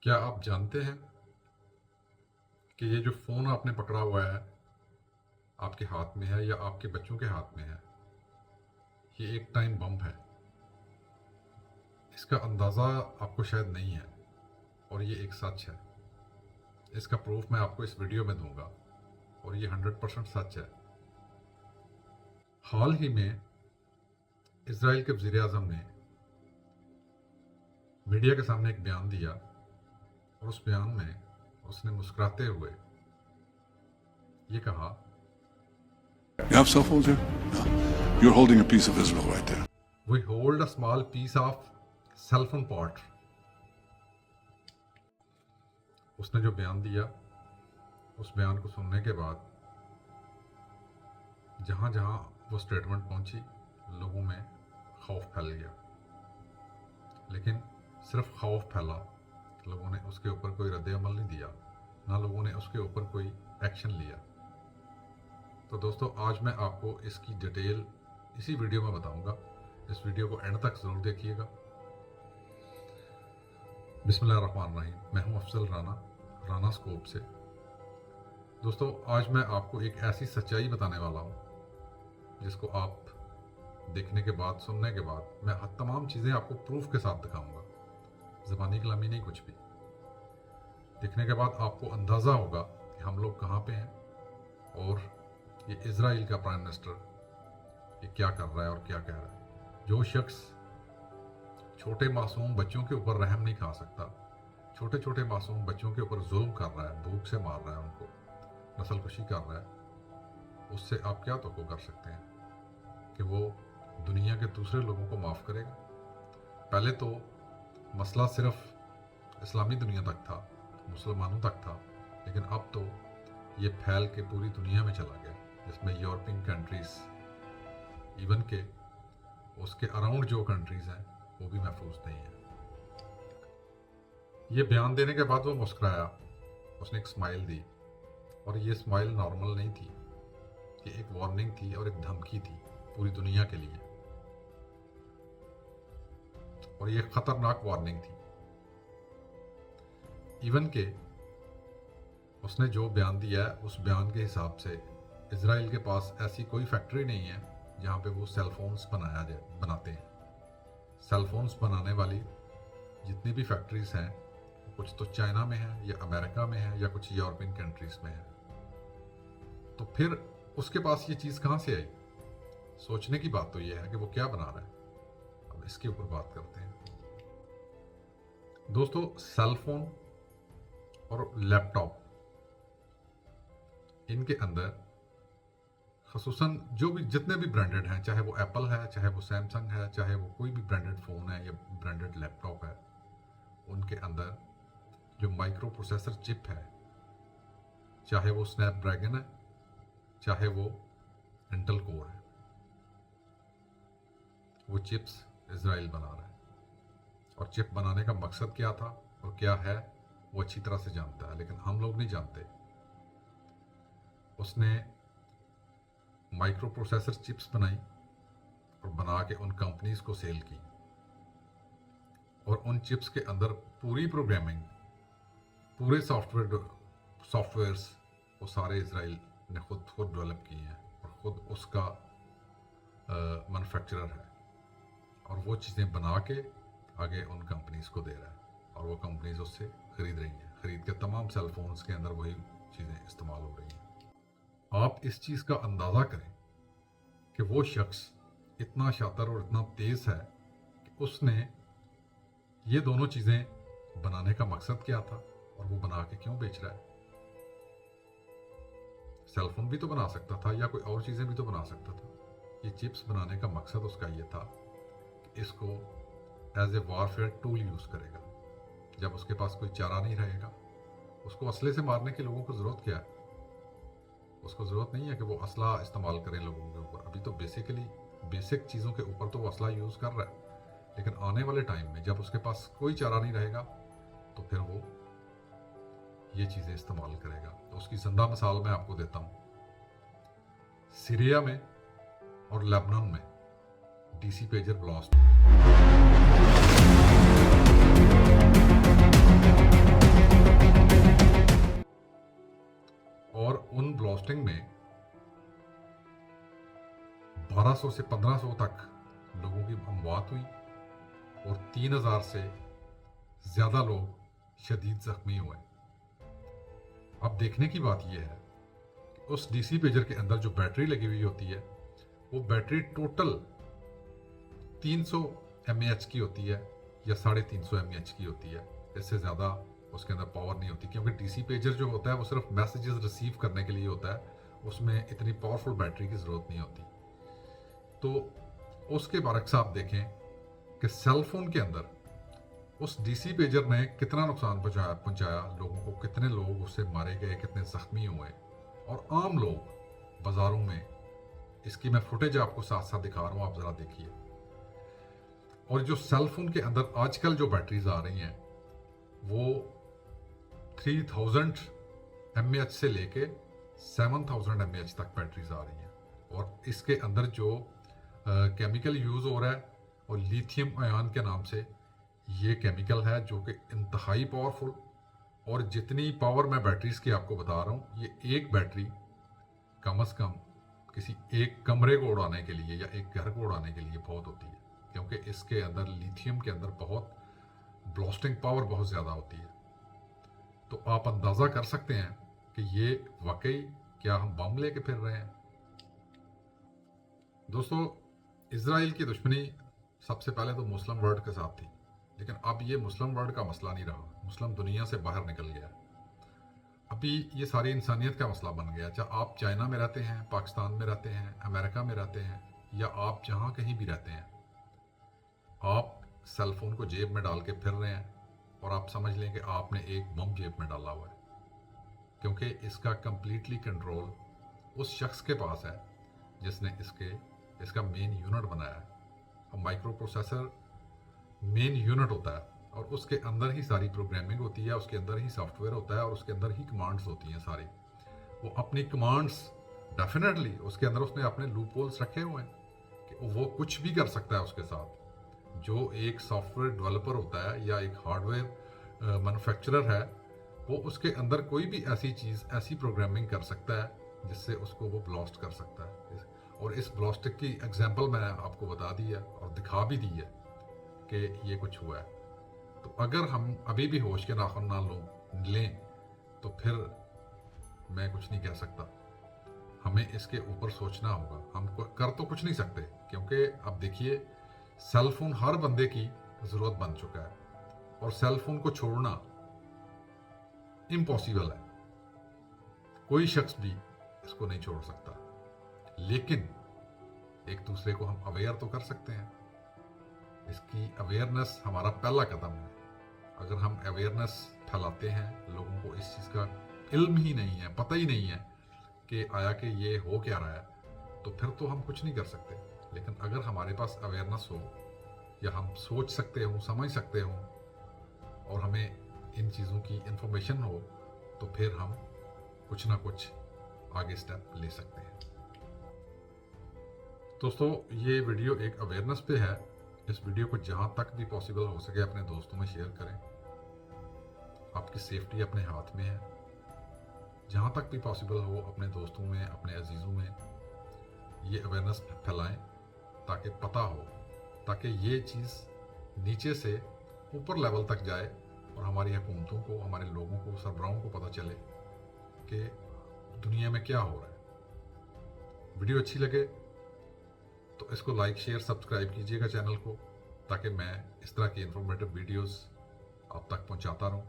क्या आप जानते हैं कि ये जो फ़ोन आपने पकड़ा हुआ है, आपके हाथ में है या आपके बच्चों के हाथ में है, ये एक टाइम बम है। इसका अंदाज़ा आपको शायद नहीं है और ये एक सच है। इसका प्रूफ मैं आपको इस वीडियो में दूंगा और ये 100% सच है। हाल ही में इजराइल के वज़ीर आज़म ने मीडिया के सामने एक बयान दिया और उस बयान में उसने मुस्कुराते हुए ये कहा, You have cell phones here? No. You're holding a piece of Israel right there. We hold a small piece of cell phone part. उसने जो बयान दिया, उस बयान को सुनने के बाद जहाँ जहाँ वो स्टेटमेंट पहुंची, लोगों में खौफ फैल गया। लेकिन सिर्फ खौफ फैला, लोगों ने उसके ऊपर कोई रद्द अमल नहीं दिया, ना लोगों ने उसके ऊपर कोई एक्शन लिया। तो दोस्तों, आज मैं आपको इसकी डिटेल इसी वीडियो में बताऊंगा। इस वीडियो को एंड तक ज़रूर देखिएगा। बिस्मिल्लाहिर्रहमानिर्रहीम। मैं हूं अफजल राना स्कोप से। दोस्तों, आज मैं आपको एक ऐसी सच्चाई बताने वाला हूं जिसको आप देखने के बाद, सुनने के बाद, मैं तमाम चीज़ें आपको प्रूफ के साथ दिखाऊंगा। ज़बानी कलामी नहीं, कुछ भी। देखने के बाद आपको अंदाज़ा होगा कि हम लोग कहाँ पे हैं और ये इजराइल का प्राइम मिनिस्टर ये क्या कर रहा है और क्या कह रहा है। जो शख्स छोटे मासूम बच्चों के ऊपर रहम नहीं खा सकता, छोटे छोटे मासूम बच्चों के ऊपर जुल्म कर रहा है, भूख से मार रहा है उनको, नस्लकुशी कर रहा है, उससे आप क्या तो कर सकते हैं कि वो दुनिया के दूसरे लोगों को माफ़ करेगा। पहले तो मसला सिर्फ इस्लामी दुनिया तक था, मुसलमानों तक था, लेकिन अब तो ये फैल के पूरी दुनिया में चला गया, जिसमें यूरोपियन कंट्रीज़ इवन के उसके अराउंड जो कंट्रीज़ हैं वो भी महफूज नहीं है। ये बयान देने के बाद वो मुस्कुराया, उसने एक स्माइल दी, और ये स्माइल नॉर्मल नहीं थी, ये एक वार्निंग थी और एक धमकी थी पूरी दुनिया के लिए, और ये खतरनाक वार्निंग थी। इवन के उसने जो बयान दिया है, उस बयान के हिसाब से इजराइल के पास ऐसी कोई फैक्ट्री नहीं है जहाँ पे वो सेलफोन्स बनाते हैं। सेलफोन्स बनाने वाली जितनी भी फैक्ट्रीज हैं, कुछ तो चाइना में है या अमेरिका में है या कुछ यूरोपियन कंट्रीज में है। तो फिर उसके पास ये चीज़ कहाँ से आई? सोचने की बात तो ये है कि वो क्या बना रहा है। अब इसके ऊपर बात करते हैं। दोस्तों, सेलफोन और लैपटॉप, इनके अंदर ख़ुसूसन जो भी जितने भी ब्रांडेड हैं, चाहे वो एप्पल है, चाहे वो सैमसंग है, चाहे वो कोई भी ब्रांडेड फ़ोन है या ब्रांडेड लैपटॉप है, उनके अंदर जो माइक्रो प्रोसेसर चिप है, चाहे वो स्नैपड्रैगन है, चाहे वो इंटेल कोर है, वो चिप्स इजराइल बना रहा है। और चिप बनाने का मकसद क्या था और क्या है वो अच्छी तरह से जानता है, लेकिन हम लोग नहीं जानते। उसने माइक्रो प्रोसेसर चिप्स बनाई और बना के उन कंपनीज को सेल की, और उन चिप्स के अंदर पूरी प्रोग्रामिंग, पूरे सॉफ्टवेयर्स वो सारे इजराइल ने खुद डेवलप किए हैं और ख़ुद उसका मैन्युफैक्चरर है, और वो चीज़ें बना के आगे उन कंपनीज को दे रहा है, और वो कंपनीज उससे ख़रीद रही हैं। ख़रीद के तमाम सेलफोन्स के अंदर वही चीज़ें इस्तेमाल हो रही हैं। आप इस चीज़ का अंदाज़ा करें कि वो शख्स इतना शातिर और इतना तेज़ है कि उसने ये दोनों चीज़ें बनाने का मकसद क्या था और वो बना के क्यों बेच रहा है। सेलफोन भी तो बना सकता था या कोई और चीज़ें भी तो बना सकता था। ये चिप्स बनाने का मकसद उसका ये था कि इसको as a warfare tool use करेगा। जब उसके पास कोई चारा नहीं रहेगा, उसको असले से मारने की लोगों को ज़रूरत क्या है? उसको ज़रूरत नहीं है कि वो असला इस्तेमाल करें लोगों के ऊपर। अभी तो बेसिक चीज़ों के ऊपर तो वो असला यूज़ कर रहा है, लेकिन आने वाले टाइम में जब उसके पास कोई चारा नहीं रहेगा तो फिर वो ये चीज़ें इस्तेमाल करेगा। तो उसकी ज़िंदा मिसाल मैं आपको देता हूँ। सीरिया में और लेबनान में डीसी पेजर ब्लास्ट 1100 से 1500 तक लोगों की अमवात हुई और 3000 से ज़्यादा लोग शदीद ज़ख्मी हुए। अब देखने की बात यह है कि उस डीसी पेजर के अंदर जो बैटरी लगी हुई होती है वो बैटरी टोटल 300 mAh की होती है या 350 mAh की होती है। इससे ज़्यादा उसके अंदर पावर नहीं होती, क्योंकि डीसी पेजर जो होता है वो सिर्फ मैसेजेस रिसीव करने के लिए होता है, उसमें इतनी पावरफुल बैटरी की ज़रूरत नहीं होती। तो उसके बरक्स आप देखें कि सेल फोन के अंदर उस डीसी पेजर ने कितना नुकसान पहुंचाया लोगों को, कितने लोग उससे मारे गए, कितने ज़ख्मी हुए, और आम लोग बाज़ारों में, इसकी मैं फुटेज आपको साथ साथ दिखा रहा हूँ, आप ज़रा देखिए। और जो सेल फोन के अंदर आजकल जो बैटरीज आ रही हैं वो 3000 mAh से लेके 7000 mAh तक बैटरीज आ रही हैं, और इसके अंदर जो केमिकल यूज़ हो रहा है और लिथियम आयन के नाम से ये केमिकल है जो कि इंतहाई पावरफुल, और जितनी पावर मैं बैटरीज की आपको बता रहा हूँ, ये एक बैटरी कम से कम किसी एक कमरे को उड़ाने के लिए या एक घर को उड़ाने के लिए बहुत होती है, क्योंकि इसके अंदर लिथियम के अंदर बहुत ब्लास्टिंग पावर बहुत ज़्यादा होती है। तो आप अंदाज़ा कर सकते हैं कि ये वाकई क्या हम बम लेके फिर रहे हैं। दोस्तों, इजराइल की दुश्मनी सबसे पहले तो मुस्लिम वर्ल्ड के साथ थी, लेकिन अब ये मुस्लिम वर्ल्ड का मसला नहीं रहा, मुस्लिम दुनिया से बाहर निकल गया। अभी ये सारी इंसानियत का मसला बन गया। चाहे आप चाइना में रहते हैं, पाकिस्तान में रहते हैं, अमेरिका में रहते हैं, या आप जहाँ कहीं भी रहते हैं, आप सेल फोन को जेब में डाल के फिर रहे हैं और आप समझ लें कि आपने एक बम जेब में डाला हुआ है, क्योंकि इसका कंप्लीटली कंट्रोल उस शख्स के पास है जिसने इसका मेन यूनिट बनाया है। और माइक्रो प्रोसेसर मेन यूनिट होता है और उसके अंदर ही सारी प्रोग्रामिंग होती है, उसके अंदर ही सॉफ्टवेयर होता है और उसके अंदर ही कमांड्स होती हैं सारी। वो अपनी कमांड्स डेफिनेटली उसके अंदर उसने अपने लूप होल्स रखे हुए हैं कि वो कुछ भी कर सकता है उसके साथ। जो एक सॉफ्टवेयर डेवलपर होता है या एक हार्डवेयर मैन्युफैक्चरर है, वो उसके अंदर कोई भी ऐसी चीज़, ऐसी प्रोग्रामिंग कर सकता है जिससे उसको वो ब्लास्ट कर सकता है। और इस ब्लास्टिक की एग्जांपल मैंने आपको बता दी है और दिखा भी दी है कि ये कुछ हुआ है। तो अगर हम अभी भी होश के नाखून ना लें तो फिर मैं कुछ नहीं कह सकता। हमें इसके ऊपर सोचना होगा। हम कर तो कुछ नहीं सकते, क्योंकि अब देखिए सेल फोन हर बंदे की ज़रूरत बन चुका है और सेल फोन को छोड़ना इम्पॉसिबल है। कोई शख्स भी इसको नहीं छोड़ सकता, लेकिन एक दूसरे को हम अवेयर तो कर सकते हैं। इसकी अवेयरनेस हमारा पहला कदम है। अगर हम अवेयरनेस फैलाते हैं, लोगों को इस चीज़ का इल्म ही नहीं है, पता ही नहीं है कि आया कि ये हो क्या रहा है, तो फिर तो हम कुछ नहीं कर सकते। लेकिन अगर हमारे पास अवेयरनेस हो या हम सोच सकते हो, समझ सकते हो और हमें इन चीज़ों की इंफॉर्मेशन हो, तो फिर हम कुछ ना कुछ आगे स्टेप ले सकते हैं। दोस्तों, ये वीडियो एक अवेयरनेस पे है। इस वीडियो को जहाँ तक भी पॉसिबल हो सके अपने दोस्तों में शेयर करें। आपकी सेफ्टी अपने हाथ में है। जहाँ तक भी पॉसिबल हो अपने दोस्तों में, अपने अजीज़ों में ये अवेयरनेस फैलाएं, ताकि पता हो, ताकि ये चीज़ नीचे से ऊपर लेवल तक जाए और हमारी हुकूमतों को, हमारे लोगों को, सरबराहों को पता चले कि दुनिया में क्या हो रहा है। वीडियो अच्छी लगे तो इसको लाइक, शेयर, सब्सक्राइब कीजिएगा चैनल को, ताकि मैं इस तरह की इंफॉर्मेटिव वीडियोस आप तक पहुंचाता रहूं।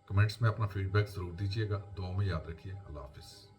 कमेंट्स में अपना फीडबैक ज़रूर दीजिएगा। दुआ में याद रखिए। अल्लाह हाफिज़।